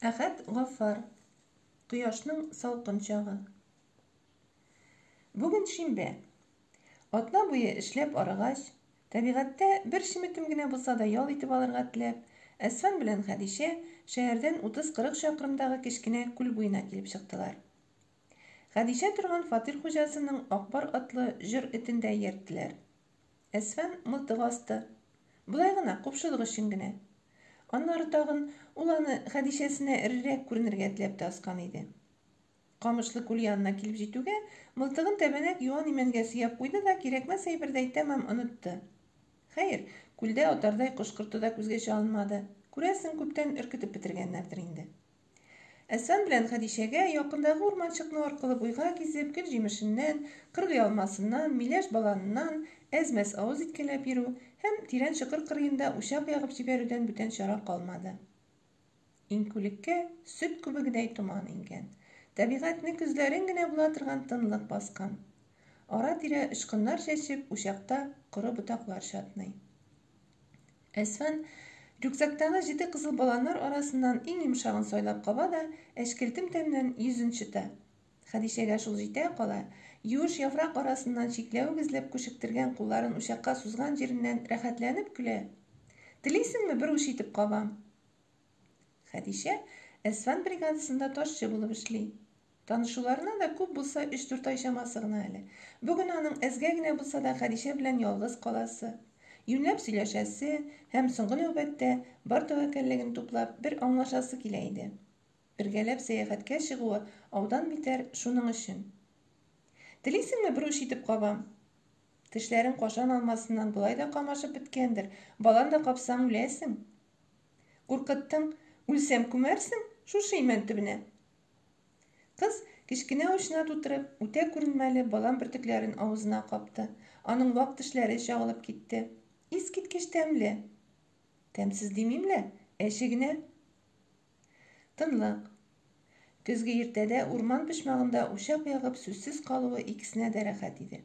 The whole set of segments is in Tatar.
Әхәт Гафар. Кояшның салкын чагы. Бүген шимбә. Атна буе эшләп арыгач, табигатьтә бер шиметем генә булса да ял итеп алырга теләп, Әсфан белән Хәдичә шәһәрдән 30-40 чакрымдагы кечкенә күл буена килеп чыктылар. Хәдичә торган фатир хуҗасының Акбар атлы җыр этендә йөрттеләр. Әсфан мылтык асты. Булай гына купшылык өчен генә. Аннары тагын ул аны Хәдичәсенә эрерәк күренергә теләп тә аскан иде. Камышлы күл янына килеп җитүгә, мылтыгын тәбәнәк юан имәнгә сөяп куйды да кирәкмәс әйбердәй тәмам онытты. Хәер, күлдә атардай кош-корты да күзгә чалынмады. Күрәсең, күптән өркетеп бетергәннәрдер инде. Әсфан белән Хәдичәгә якындагы урманчыкны аркылы буйга кизеп, гөл җимешеннән, кыргый алмасыннан, миләш баланыннан әзмәс авыз иткәләп йөрү һәм тирән чокыр кырыенда учак ягып җибәрүдән бүтән чара калмады. Инкүлеккә сөт күбегедәй томан ингән. Табигатьне күзләрен генә була торган тынлык баскан. Ара-тирә ычкыннар чәчеп, учакта коры ботаклар чатный. Әсфан рюкзактагы 7 кызыл баланнар арасыннан иң йомшагын сайлап каба да, әшкелтем тәмнән йөзен чыта. Хәдичәгә шул җитә кала, юеш яфрак арасыннан чикләвек эзләп күшектергән кулларын учакка сузган җиреннән рәхәтләнеп көлә. Телисеңме, бер уч итеп кабам? Хәдичә Әсфан бригадасында ташчы булып эшли. Танышуларына да күп булса 3-4 ай чамасы гына әле. Бүген аның әзгә генә булса да Хәдичә белән ялгыз каласы, юньләп сөйләшәсе һәм соңгы нәүбәттә бар тәвәккәллеген туплап бер аңлашасы килә иде. Бергәләп сәяхәткә чыгуы аудан битәр шуның өчен. Телисеңме, бер уч итеп кабам? Тешләрен кашан алмасыннан болай да камашып беткәндер. Балан да капсаң үләсең. Куркыттың, үлсәм күмәрсең, шушы имән төбенә. Кыз кечкенә учына тутырып, үтә күренмәле балан бөртекләрен авызына капты. Аның вак тешләре чагылып китте. Искиткеч тәмле. Тәмсез димимле, әче генә. Тынлык. Көзге иртәдә урман почмагында учак ягып сүзсез калуы икесенә дә рәхәт иде.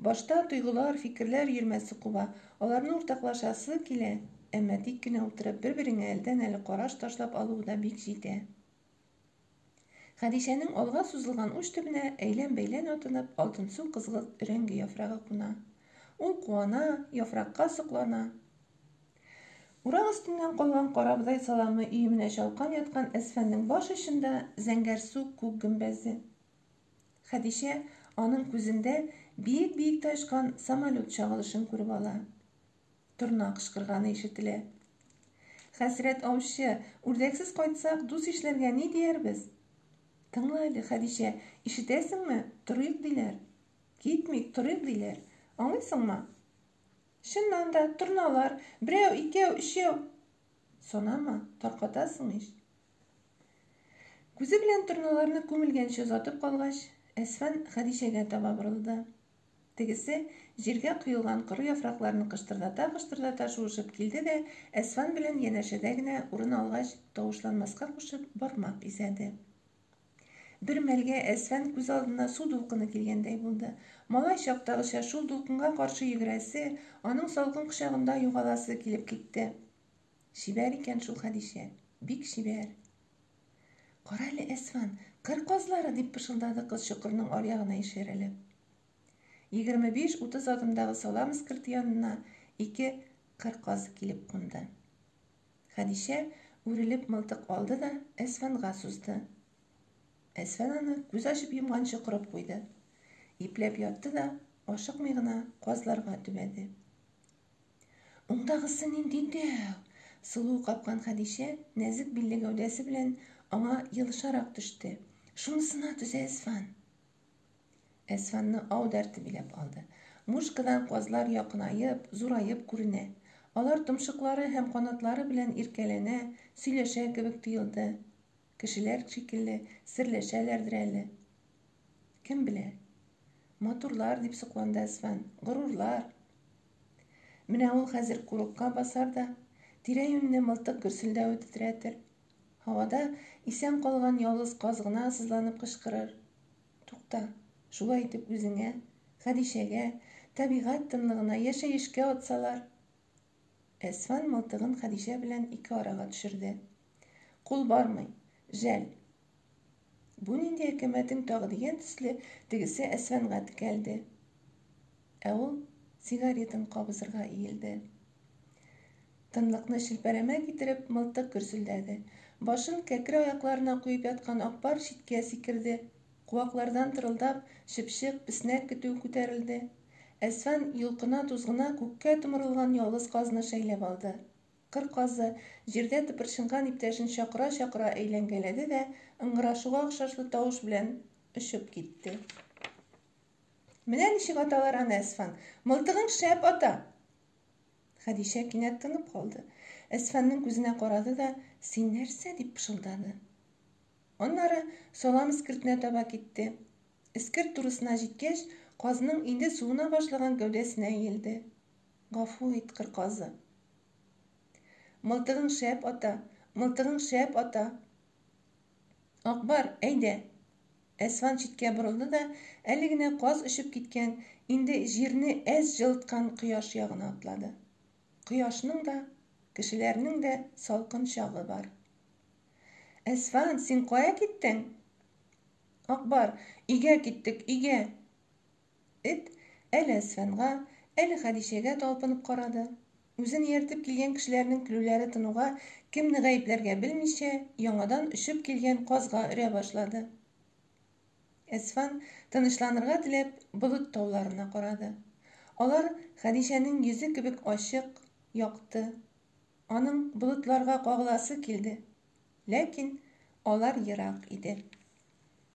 Башта тойгылар, фикерләр йөрмәсе куба, аларны уртаклашасы килә, әмма тик кенә утырып бер-береңә әлдән-әле караш ташлап алуы да бик җитә. Хәдичәнең алга сузылган уч төбенә әйлән-бәйлән атынып, алтынсу кызгылт рәңге яфрагы куна. Ул куана, яфракка соклана. Урак өстеннән калган карабыдай саламы өеменә чалкан яткан Әсфанның баш очында зәңгәрсу күк гөмбәзе. Хәдичә аның күзендә биек-биек ташкан самолет чагылышын күреп ала. Торна кычкырганы ишетелә. Хәсрәт аучы, үрдәксез кайтсак, дус ишләргә ни диярбез? Тыңла әле, Хәдичә, ишетәсеңме? Торыйк диләр. Китмик, торыйк диләр. Аңлыйсыңмы? Чыннан да, торналар, берәү, икәү, өчәү. Санама, таркатасың иш. Күзе белән торналарны күмелгәнче озатып калгач, Әсфан Хәдичәгә таба борылды. Тегесе җиргә коелган коры яфракларны кыштырдата шуышып килде дә, Әсфан белән янәшәдә генә урын алгач, тавышланмаска кушып бармак изәде. Бер мәлгә Әсфан күз алдына су дулкыны килгәндәй булды. Малай чактагыча шул дулкынга каршы йөгерәсе, аның салкын кочагында югаласы килеп китте. Шибәр икән шул Хәдичә, бик шибәр. Кара әле, Әсфан, кыр казлары, дип пышылдады кыз чокырның аръягына ишарәләп. 25-30 адымдагы салам искерте янына 2 кыр казы килеп кунды. Хәдичә үрелеп мылтык алды да Әсфанга сузды. Әсфан аны күз ачып йомганчы корып куйды. Ипләп ятты да, ашыкмый гына казларга төбәде. Уңдагысы нинди дәү! Сылу капкан Хәдичә нәзек билле гәүдәсе белән аңа йылышарак төште. Шунысына түзә, Әсфан. Әсфанны ау дәрте биләп алды. Мушкадан казлар якынайып, зурайып күренә. Алар томшыклары һәм канатлары белән иркәләнә, сөйләшә кебек тоелды. Кешеләр шикелле серләшәләрдер әле. Кем белә? Матурлар, дип сокланды Әсфан, горурлар. Менә ул хәзер курыкка басар да, тирә-юньне мылтык гөрселдәве тетрәтер. Һавада исән калган ялгыз каз гына сызланып кычкырыр. Тукта, шулай итеп үзеңә, Хәдичәгә, табигать тынлыгына, яшәешкә атсалар. Әсфан мылтыгын Хәдичә белән ике арага төшерде. Кул бармый, жәл. Бу нинди әкәмәтең тагы дигән төсле тегесе Әсфанга текәлде. Ә ул сигаретын кабызырга иелде. Тынлыкны шелпәрәмә китереп, мылтык гөрселдәде. Башын кәкре аякларына куеп яткан Акбар читкә сикерде. Куаклардан тырылдап, шыпшык, песнәк көтү күтәрелде. Әсфан йолкына-тузгына күккә томырылган ялгыз казны шәйләп алды. Кыр казы җирдә тыпырчынган иптәшен чакыра-чакыра әйләнгәләде дә ыңгырашуга охшашлы тавыш белән очып китте. Менә ничек аталар аны, Әсфан? Мылтыгың шәп ата. Хәдичә кинәт тынып калды. Әсфанның күзенә карады да, син нәрсә дип пышылдады. Аннары салам эскертенә таба китте. Эскерт турысына җиткәч, казның инде суына башлаган гәүдәсенә иелде. Гафу ит, кыр казы. Мылтыгың шәп ата, мылтыгың шәп ата. Акбар, әйдә. Әсфан читкә борылды да, әле генә каз очып киткән, инде җирне әз җылыткан кояш ягына атлады. Кояшның да, кешеләрнең дә салкын чагы бар. Әсфан, син кая киттең? Акбар, өйгә киттек, өйгә. Эт әле Әсфанга, әле Хәдичәгә талпынып карады. Үзен ияртеп килгән кешеләрнең көлүләре тынуга, кемне гаепләргә белмичә, яңадан очып килгән казга өрә башлады. Әсфан тынычланырга теләп, болыт тауларына карады. Алар Хәдичәнең йөзе кебек ачык, якты. Аның болытларга кагыласы килде. Ләкин алар ерак иде.